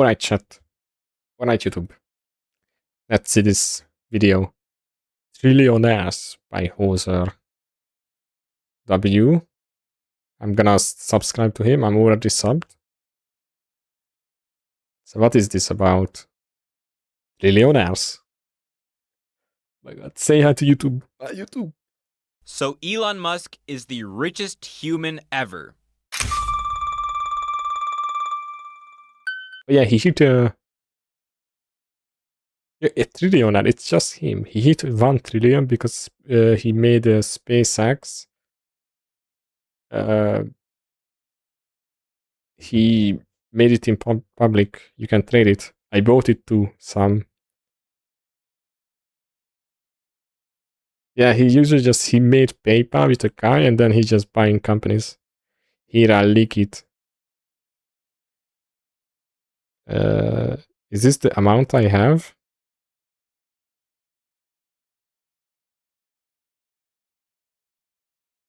Alright, chat. Alright, YouTube. Let's see this video. Trillionaires by Hoser W. I'm gonna subscribe to him. I'm already subbed. So what is this about? Trillionaires. Oh my god. Say hi to YouTube. YouTube. So Elon Musk is the richest human ever. Oh yeah, he hit a trillionaire. It's just him. He hit 1 trillion because he made a SpaceX. He made it in public. You can trade it. I bought it to some. Yeah, he usually he made PayPal with a guy and then he's just buying companies. Here, I'll leak it. Is this the amount I have?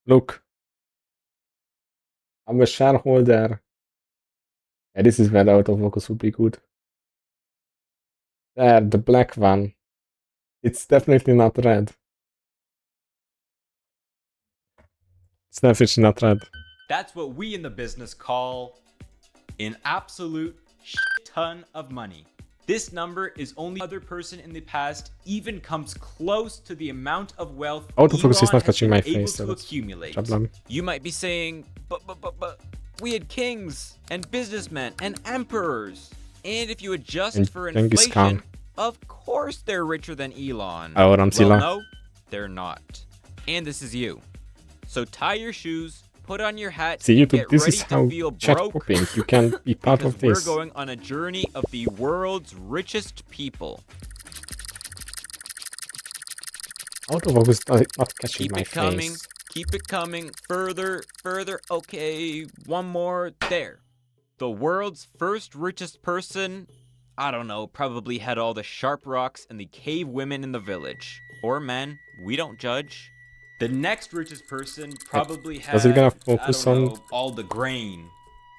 Look. I'm a shareholder. Yeah, this is where the autofocus would be good. There, the black one. It's definitely not red. It's definitely not red. That's what we in the business call an absolute ton of money. This number is only other person in the past even comes close to the amount of wealth Autofocus is not Elon has catching been my able face. to So accumulate. problem. You might be saying, but we had kings and businessmen and emperors. And if you adjust And for Genghis inflation, Khan. of course they're richer than Elon. Ahora Well, no, they're not. And this is you. So tie your shoes, put on your hat, See, YouTube, get this ready is to how feel chat broke. popping. You can be part because of this. we're going on a journey of the world's richest people. Autofocus not catching Keep my it coming, face. keep it coming, further, okay, one more, there. The world's first richest person, I don't know, probably had all the sharp rocks and the cave women in the village. Or men, we don't judge. The next richest person probably Was it had, gonna focus I don't on know, all the grain.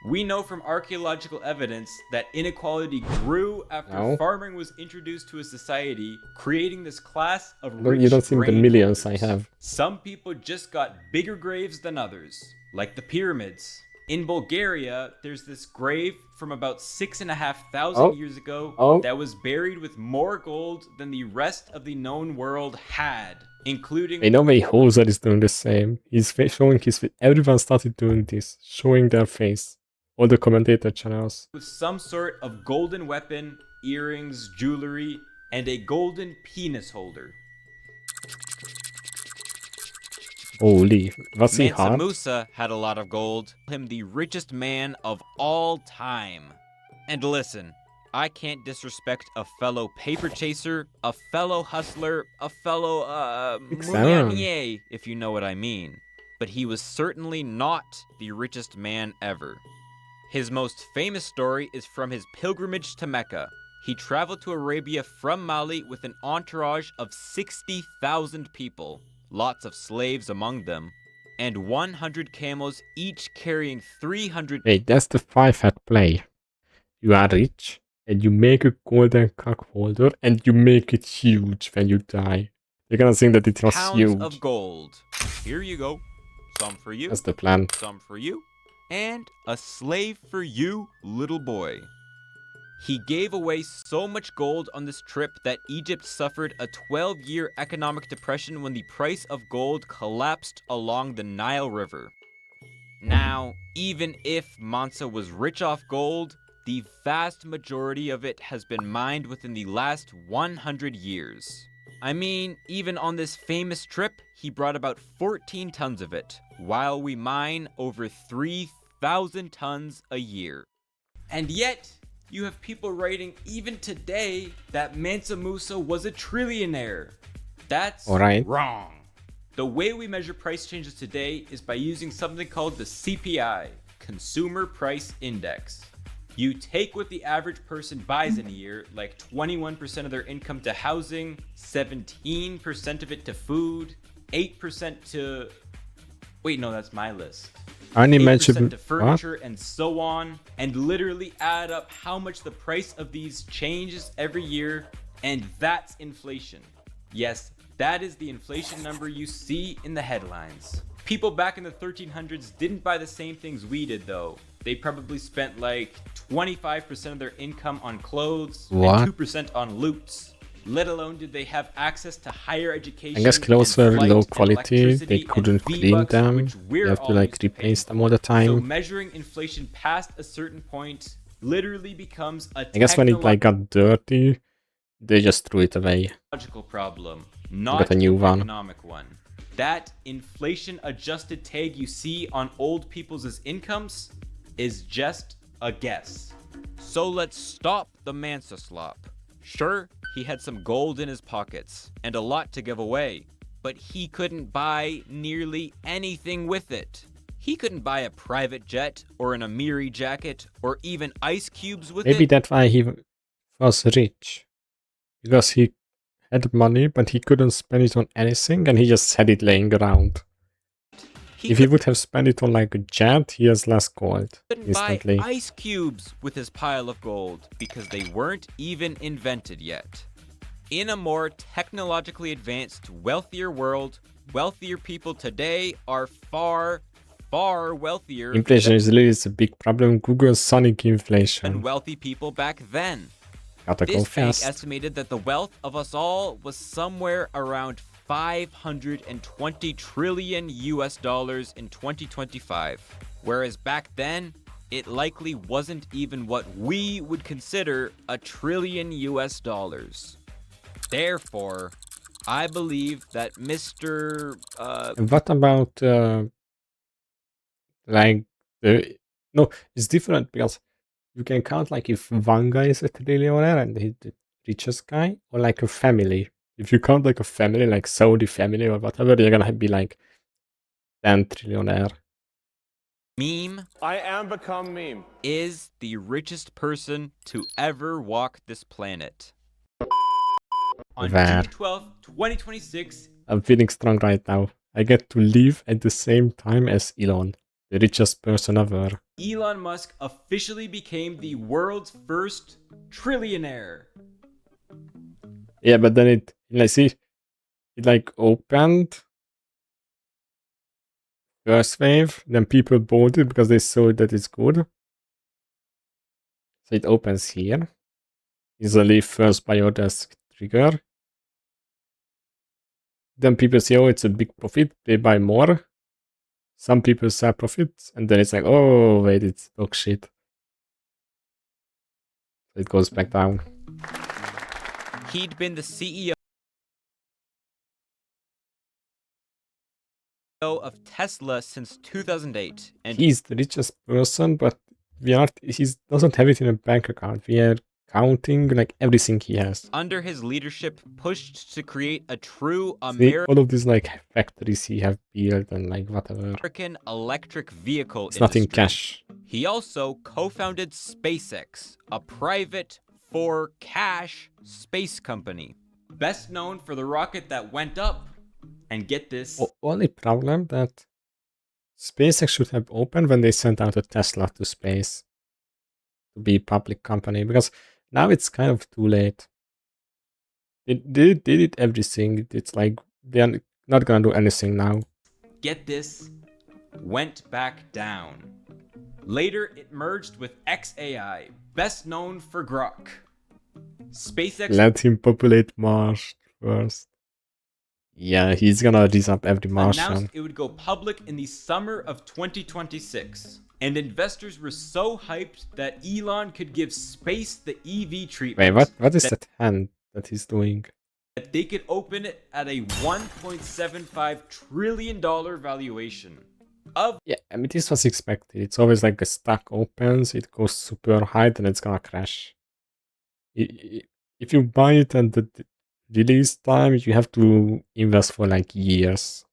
We know from archaeological evidence that inequality grew after farming was introduced to a society, creating this class of rich you don't see the millions I have. Some people just got bigger graves than others, like the pyramids. In Bulgaria, there's this grave from about 6,500 years ago that was buried with more gold than the rest of the known world had, including... I know way Hoser is doing the same. He's showing his face. Everyone started doing this, showing their face. All the commentator channels. With some sort of golden weapon, earrings, jewelry, and a golden penis holder. Holy, was he Mansa hard? Musa had a lot of gold, him the richest man of all time. And listen, I can't disrespect a fellow paper chaser, a fellow hustler, a fellow mounier, if you know what I mean. But he was certainly not the richest man ever. His most famous story is from his pilgrimage to Mecca. He traveled to Arabia from Mali with an entourage of 60,000 people, lots of slaves among them, and 100 camels, each carrying 300... Hey, that's the 5-hat play. You are rich, and you make a golden cock holder, and you make it huge when you die. You're gonna think that it was huge. Pounds of gold. Here you go. Some for you. That's the plan. Some for you. And a slave for you, little boy. He gave away so much gold on this trip that Egypt suffered a 12-year economic depression when the price of gold collapsed along the Nile River. Now, even if Mansa was rich off gold, the vast majority of it has been mined within the last 100 years. I mean, even on this famous trip, he brought about 14 tons of it, while we mine over 3,000 tons a year. And yet, you have people writing even today that Mansa Musa was a trillionaire. That's wrong. The way we measure price changes today is by using something called the CPI, Consumer Price Index. You take what the average person buys in a year, like 21% of their income to housing, 17% of it to food, 8% to Wait, no, that's my list. 8% Unimaginable. to What? furniture and so on, and literally add up how much the price of these changes every year, and that's inflation. Yes, that is the inflation number you see in the headlines. People back in the 1300s didn't buy the same things we did though. They probably spent like 25% of their income on clothes What? and 2% on loots. Let alone did they have access to higher education. I guess clothes were and low flight quality. and They electricity couldn't and clean V-Bucks, them. which we're You have to all like used to paying replace them all the for. time. So measuring inflation past a certain point literally becomes a I guess when it like got dirty, they just threw it away. technological problem, Got not a new an one. economic one. That inflation adjusted tag you see on old people's incomes is just a guess. So let's stop the Mansa slop. Sure, he had some gold in his pockets and a lot to give away, but he couldn't buy nearly anything with it. He couldn't buy a private jet or an Amiri jacket or even ice cubes with Maybe it. that's why he was rich. Because he had money, but he couldn't spend it on anything, and he just had it laying around. If he would have spent it on like a jet, he has less gold instantly. Buy ice cubes with his pile of gold because they weren't even invented yet. In a more technologically advanced, wealthier world, wealthier people today are far wealthier Inflation is really a big problem. Google sonic inflation. than wealthy people back then. Gotta go This bank fast. estimated that the wealth of us all was somewhere around 520 trillion US dollars in 2025, whereas back then it likely wasn't even what we would consider a trillion US dollars. Therefore, I believe that Mr. And what about like the no? It's different because you can count like if one guy is a trillionaire and he's the richest guy, or like a family. If you count like a family, like Saudi family or whatever, you're gonna be like 10 trillionaire. Meme I am become meme. is the richest person to ever walk this planet. On Where? June 12th, 2026, I'm feeling strong right now. I get to live at the same time as Elon, the richest person ever. Elon Musk officially became the world's first trillionaire. Yeah, but then it like opened first wave, then people bought it because they saw that it's good. So it opens here. Easily first buy orders trigger. Then people say, oh, it's a big profit, they buy more. Some people sell profits, and then it's like, oh, wait, it's dog shit. So it goes back down. He'd been the CEO of Tesla since 2008, and He's the richest person, but he doesn't have it in a bank account. We are counting like everything he has. under his leadership pushed to create a true See, all of these like factories he have built and like whatever. American electric vehicle It's not in industry. cash. He also co-founded SpaceX, a private for cash space company, best known for the rocket that went up. And get this, Only problem that SpaceX should have opened when they sent out a Tesla to space to be a public company, because now it's kind of too late. They did everything. It's like they're not gonna do anything now. get this, went back down. Later, it merged with XAI, best known for Grok. SpaceX Let him populate Mars first. Yeah, he's gonna reach up every Martian. announced it would go public in the summer of 2026. And investors were so hyped that Elon could give space the EV treatment. Wait, what is that hand that he's doing? That they could open it at a $1.75 trillion valuation. Yeah, I mean, this was expected. It's always like a stack opens, it goes super high, then it's gonna crash. If you buy it at the release time, you have to invest for like years.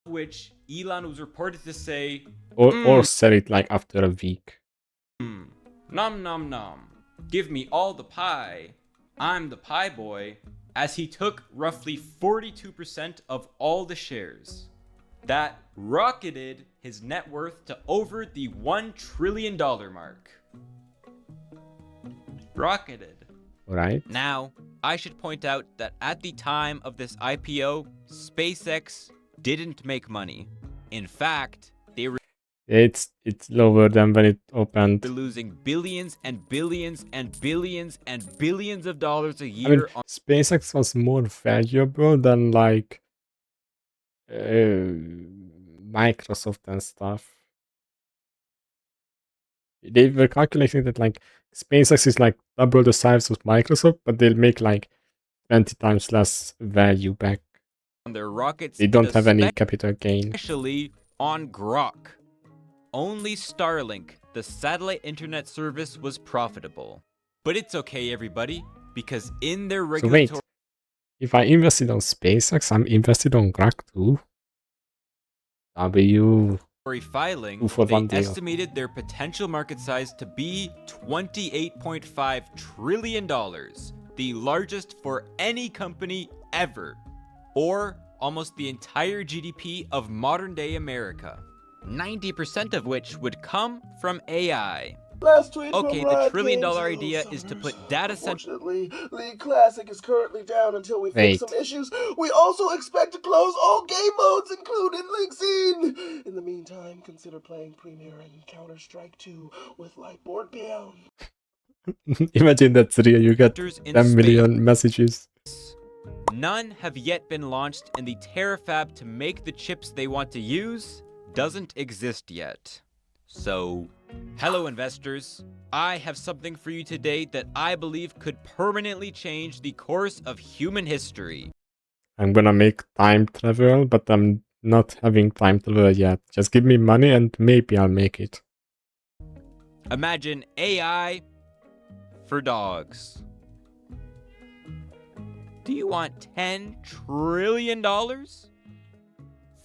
Which Elon was reported to say, Or sell it like after a week. nom nom nom, give me all the pie. I'm the pie boy, as he took roughly 42% of all the shares. that rocketed his net worth to over the $1 trillion mark. Rocketed. Right? Now, I should point out that at the time of this IPO, SpaceX didn't make money. In fact, they were It's lower than when it opened. losing billions and billions and billions and billions of dollars a I mean, year on SpaceX was more valuable than like Microsoft and stuff. They were calculating that like SpaceX is like double the size of Microsoft, but they'll make like 20 times less value back. their rockets. They don't have any capital gain. Especially on Grok. Only Starlink, the satellite internet service, was profitable. But it's okay, everybody, because in their So regulatory wait, if I invested on SpaceX, I'm invested on Grok too. filing, Two for they one deal. estimated their potential market size to be $28.5 trillion, the largest for any company ever, or almost the entire GDP of modern-day America, 90% of which would come from AI. Last tweet Okay, from the Riot trillion-dollar Games. idea Hello, is to Summers. put data centers. Unfortunately, League Classic is currently down until we Wait. fix some issues. We also expect to close all game modes, including League Scene. In the meantime, consider playing Premier and Counter-Strike 2 with Lightboard down. Imagine that's real, you get in 10 million messages. None have yet been launched, and the terafab to make the chips they want to use doesn't exist yet. So, hello investors, I have something for you today that I believe could permanently change the course of human history. I'm gonna make time travel, but I'm not having time travel yet. Just give me money and maybe I'll make it. Imagine AI for dogs. Do you want $10 trillion?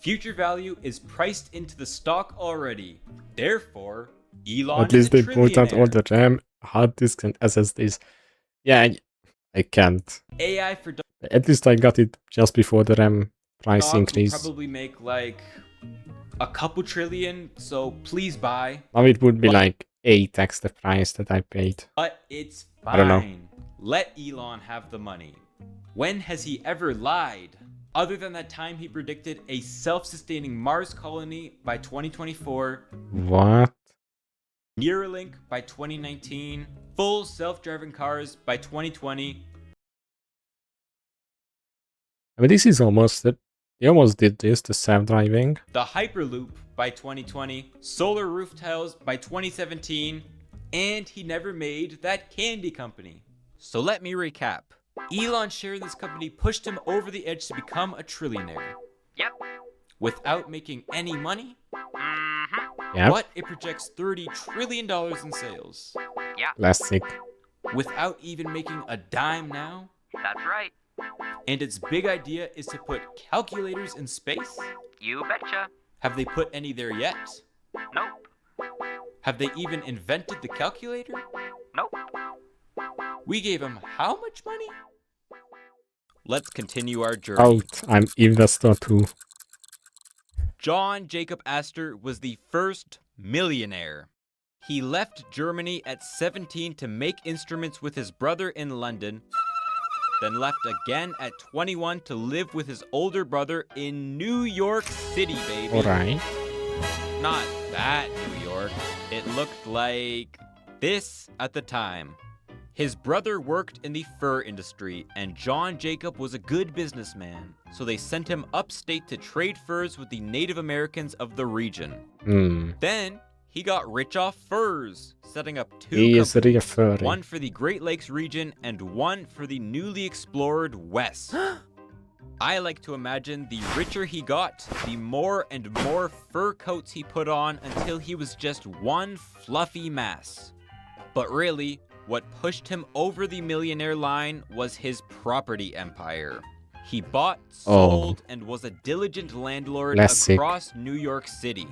Future value is priced into the stock already. Therefore, Elon At least they is a brought out all trillionaire. the RAM, hard disks, and SSDs. Yeah, I can't. AI for At least I got it just before the RAM price dogs will increase. probably make like a couple trillion, so please buy. Now it would be like 8x the price that I paid. But it's fine. I don't know. Let Elon have the money. When has he ever lied? Other than that time he predicted a self-sustaining Mars colony by 2024, What? Neuralink by 2019, full self-driving cars by 2020. I mean, this is almost it. They almost did this, the self-driving. The Hyperloop by 2020, solar roof tiles by 2017, and he never made that candy company. So let me recap. Elon's share in this company pushed him over the edge to become a trillionaire. Yep. Without making any money, Yep. but it projects $30 trillion in sales. Classic. Without even making a dime now, That's right. and its big idea is to put calculators in space? You betcha. Have they put any there yet? Nope. Have they even invented the calculator? Nope. We gave him how much money? Let's continue our journey. Out. I'm investor too. John Jacob Astor was the first millionaire. He left Germany at 17 to make instruments with his brother in London, then left again at 21 to live with his older brother in New York City, baby. Alright. Not that New York. It looked like this at the time. His brother worked in the fur industry, and John Jacob was a good businessman, so they sent him upstate to trade furs with the Native Americans of the region. Then, he got rich off furs, setting up two He is companies, referring. one for the Great Lakes region and one for the newly explored West. I like to imagine the richer he got, the more and more fur coats he put on until he was just one fluffy mass. But really, what pushed him over the millionaire line was his property empire. He bought, sold, and was a diligent landlord Classic. across New York City.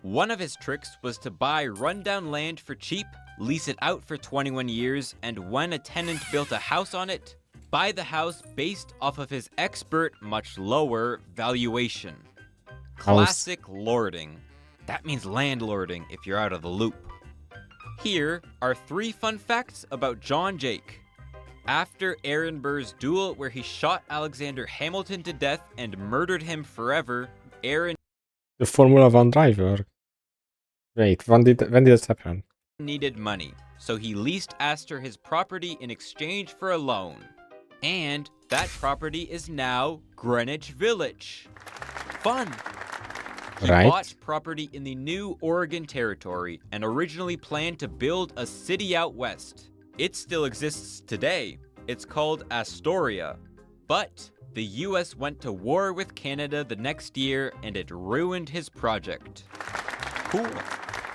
One of his tricks was to buy rundown land for cheap, lease it out for 21 years, and when a tenant built a house on it, buy the house based off of his expert, much lower valuation. Classic lording. That means landlording if you're out of the loop. Here are 3 fun facts about John Jake. After Aaron Burr's duel where he shot Alexander Hamilton to death and murdered him forever, Aaron The Formula One driver. Wait, when did that happen? needed money, so he leased Astor his property in exchange for a loan. And that property is now Greenwich Village. Fun! He Right. bought property in the new Oregon Territory and originally planned to build a city out west. It still exists today. It's called Astoria. But the US went to war with Canada the next year and it ruined his project. Cool.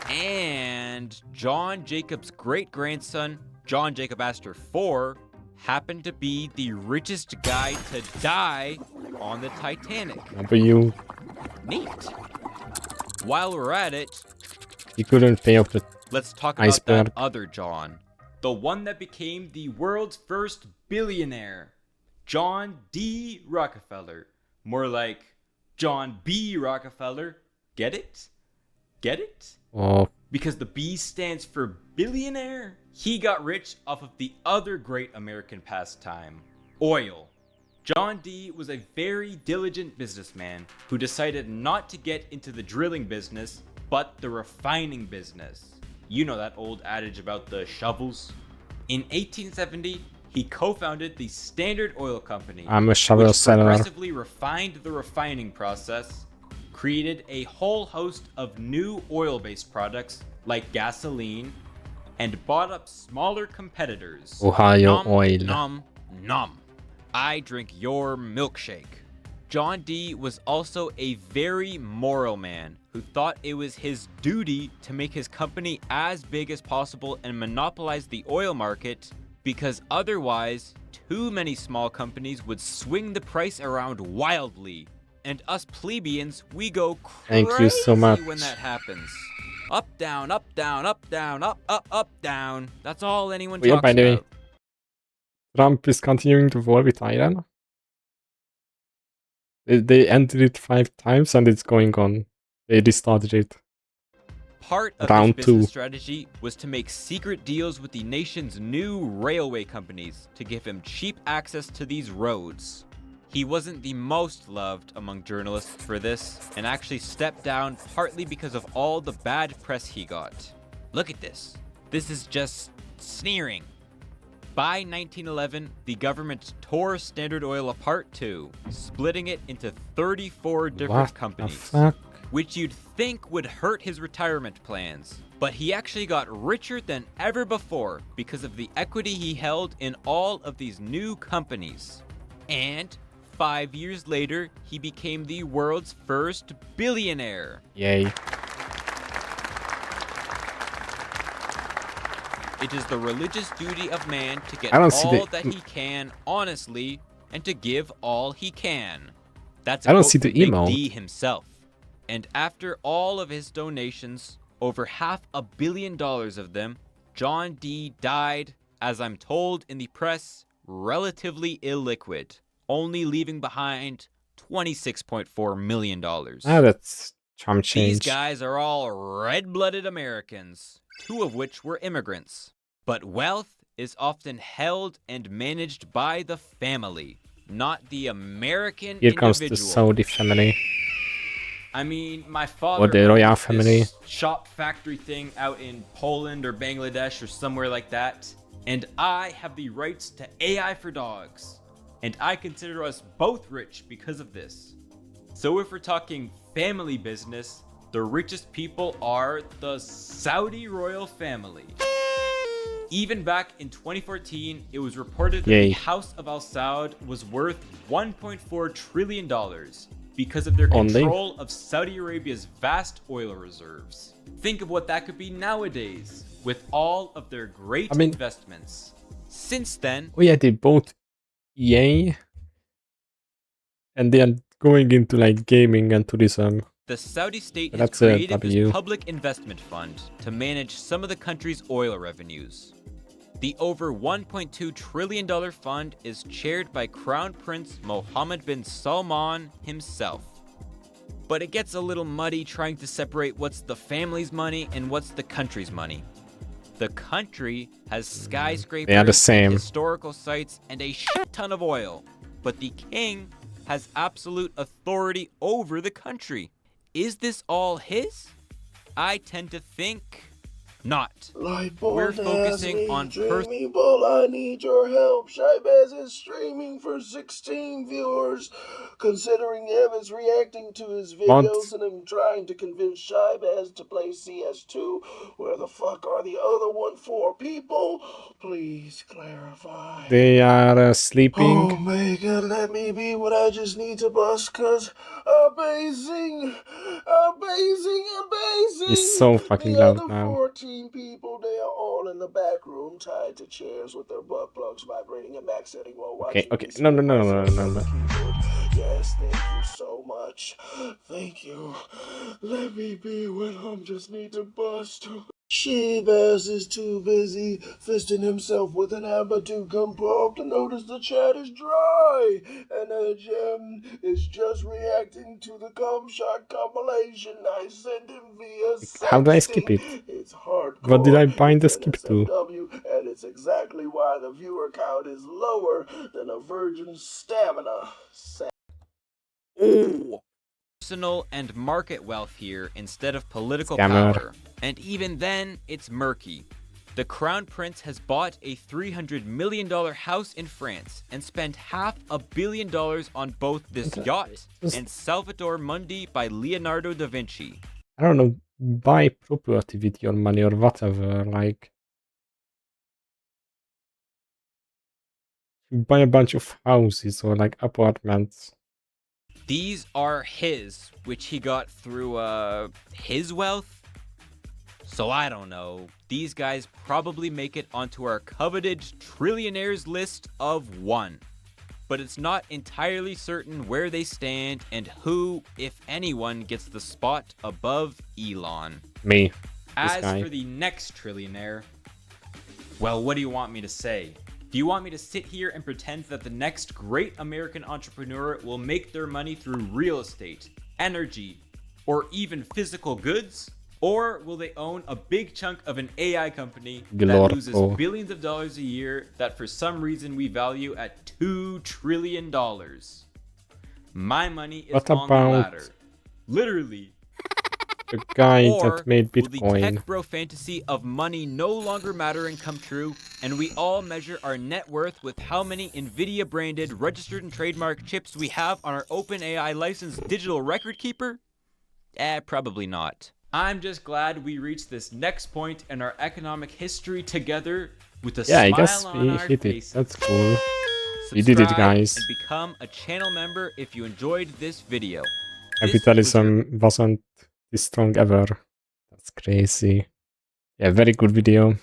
And John Jacob's great-grandson, John Jacob Astor IV, happened to be the richest guy to die on the Titanic. W. Neat. While we're at it, He couldn't pay off the let's talk about Iceberg. that other John. The one that became the world's first billionaire. John D. Rockefeller. More like John B. Rockefeller. Get it? Get it? Oh, Because the B stands for billionaire. He got rich off of the other great American pastime, oil. John D. was a very diligent businessman who decided not to get into the drilling business, but the refining business. You know that old adage about the shovels? In 1870, he co-founded the Standard Oil Company, I'm a shovel which seller. progressively refined the refining process, created a whole host of new oil-based products like gasoline, and bought up smaller competitors. Ohio Nom, Oil. Nom, nom. I drink your milkshake. John D. was also a very moral man who thought it was his duty to make his company as big as possible and monopolize the oil market, because otherwise, too many small companies would swing the price around wildly. And us plebeians, we go crazy Thank you so much. when that happens. Up, down, up, down, up, down, up, down. That's all anyone Oh, yeah, talks by the way, about. Trump is continuing the war with Iran. They ended it 5 times and it's going on. They restarted it. Part of Round his business 2. strategy was to make secret deals with the nation's new railway companies to give him cheap access to these roads. He wasn't the most loved among journalists for this, and actually stepped down partly because of all the bad press he got. Look at this. This is just sneering. By 1911, the government tore Standard Oil apart too, splitting it into 34 different What the companies, fuck? which you'd think would hurt his retirement plans. But he actually got richer than ever before because of the equity he held in all of these new companies. And 5 years later, he became the world's first billionaire. Yay. It is the religious duty of man to get I don't see all the- that he can honestly and to give all he can. That's a I don't quote see the from Big emote. D himself. And after all of his donations, over $500 million of them, John D. died, as I'm told in the press, relatively illiquid, only leaving behind $26.4 million. Ah, that's chump These change. guys are all red-blooded Americans, 2 of which were immigrants. But wealth is often held and managed by the family, not the American Here comes the individual. Saudi family. I mean, my father the royal owns family. this shop factory thing out in Poland or Bangladesh or somewhere like that, and I have the rights to AI for dogs, and I consider us both rich because of this. So if we're talking family business, the richest people are the Saudi royal family. Even back in 2014, it was reported that Yay. the House of Al Saud was worth $1.4 trillion because of their Only? control of Saudi Arabia's vast oil reserves. Think of what that could be nowadays with all of their great I mean- investments. Since then, Oh yeah, they bought EA. And they are going into like gaming and tourism. the Saudi state has That's a created W. this public investment fund to manage some of the country's oil revenues. The over $1.2 trillion fund is chaired by Crown Prince Mohammed bin Salman himself. but it gets a little muddy trying to separate what's the family's money and what's the country's money. The country has skyscrapers, They are the same. historical sites, and a shit ton of oil. But the king has absolute authority over the country. Is this all his? I tend to think not. We're focusing on Dreamy Bull, I need your help. Shibez is streaming for 16 viewers. Considering him is reacting to his videos and I'm trying to convince Shibez to play CS2. Where the fuck are the other 4 people? Please clarify. They are sleeping. Oh my god, let me be what I just need to bust, cause amazing. It's so fucking The loud other now. 14 people, they are all in the back room tied to chairs with their butt plugs vibrating at max setting while watching Okay. me No. spin myself on the keyboard. Yes, thank you so much. Thank you. Let me be what I just need to bust. Shibez is too busy fisting himself with an hammer to come up to notice the chat is dry, and a gem is just reacting to the cum shot compilation I sent him via sexting. How do I skip it? It's hardcore. What did I bind the It's skip an to? SMW, and it's exactly why the viewer count is lower than a virgin's stamina. Personal and market wealth here instead of political Scammer. power. And even then, it's murky. The Crown Prince has bought a $300 million house in France and spent $500 million on both this yacht and Salvator Mundi by Leonardo da Vinci. I don't know, buy property with your money or whatever, like buy a bunch of houses or like apartments. These are his, which he got through, his wealth? So I don't know. These guys probably make it onto our coveted Trillionaires list of 1. But it's not entirely certain where they stand and who, if anyone, gets the spot above Elon. Me. As guy. for the next trillionaire, well, what do you want me to say? Do you want me to sit here and pretend that the next great American entrepreneur will make their money through real estate, energy, or even physical goods? Or will they own a big chunk of an AI company that loses billions of dollars a year that for some reason we value at $2 trillion? My money is on the latter. Literally. The guy Or that made will the Bitcoin. tech bro fantasy of money no longer matter and come true, and we all measure our net worth with how many NVIDIA branded registered and trademark chips we have on our OpenAI licensed digital record keeper? Probably not. I'm just glad we reached this next point in our economic history together with a smile on our hit faces. it. That's cool. We Subscribe did it, guys. and become a channel member if you enjoyed this video. Capitalism wasn't this strong ever. That's crazy. Yeah, very good video.